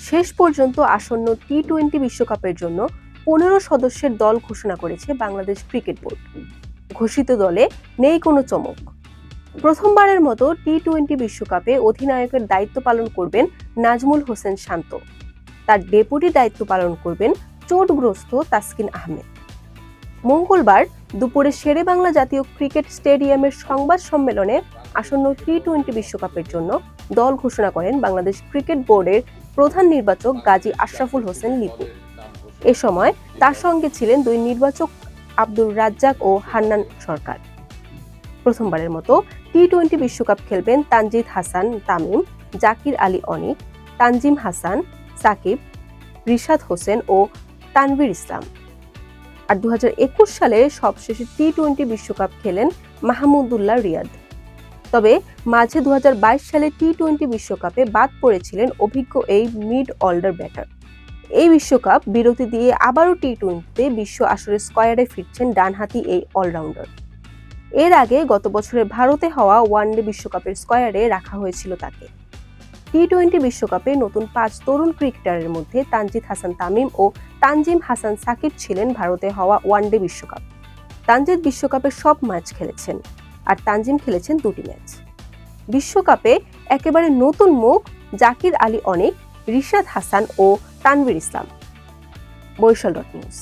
শেষ পর্যন্ত আসন্ন টি-20 বিশ্বকাপের জন্য 15 সদস্যের দল ঘোষণা করেছে বাংলাদেশ ক্রিকেট বোর্ড। ঘোষিত দলে নেই কোনো চমক। প্রথমবারের মতো টি-20 বিশ্বকাপে অধিনায়কের দায়িত্ব পালন করবেন নাজমুল হোসেন শান্ত। তার ডেপুটি দায়িত্ব পালন করবেন চোটগ্রস্ত তাসকিন আহমেদ। মঙ্গলবার দুপুরে শেরেবাংলা জাতীয় ক্রিকেট স্টেডিয়ামের সংবাদ সম্মেলনে আসন্ন টি-20 বিশ্বকাপের জন্য দল ঘোষণা করেন বাংলাদেশ ক্রিকেট বোর্ডের প্রধান নির্বাচক গাজী আশরাফুল হোসেন লিপু। এ সময় তার সঙ্গে ছিলেন দুই নির্বাচক আব্দুর রাজ্জাক ও হান্নান সরকার। প্রথমবারের মতো টি-20 বিশ্বকাপ খেলবেন তানজিদ হাসান তামিম, জাকির আলী অনিক, তানজিম হাসান, সাকিব, রিশাদ হোসেন ও তানভীর ইসলাম। আর 2021 সালে সবশেষে টি-20 বিশ্বকাপ খেলেন মাহমুদুল্লাহ রিয়াদ। তবে মাঝে 2022 সালে টি-20 বিশ্বকাপে বাদ পড়েছিলেন অভিজ্ঞ এই মিড অর্ডার ব্যাটার। এই বিশ্বকাপ বিরতি দিয়ে আবারও টি-20তে বিশ্ব আসরের স্কোয়াডে ফিরছেন ডানহাতি এই অলরাউন্ডার। এর আগে গত বছরের ভারতে হওয়া ওয়ানডে বিশ্বকাপের স্কোয়াডে রাখা হয়েছিল তাকে। টি-20 বিশ্বকাপে নতুন 5 তরুণ ক্রিকেটারের মধ্যে তানজিদ হাসান তামিম ও তানজিম হাসান সাকিব ছিলেন ভারতে হওয়া ওয়ানডে বিশ্বকাপ। তানজিদ বিশ্বকাপের সব ম্যাচ খেলেছেন আর তানজিম খেলেছেন 2টি ম্যাচ। বিশ্বকাপে একেবারে নতুন মুখ জাকির আলী অনিক, রিশাদ হাসান ও তানভীর ইসলাম। বরিশাল.নিউজ।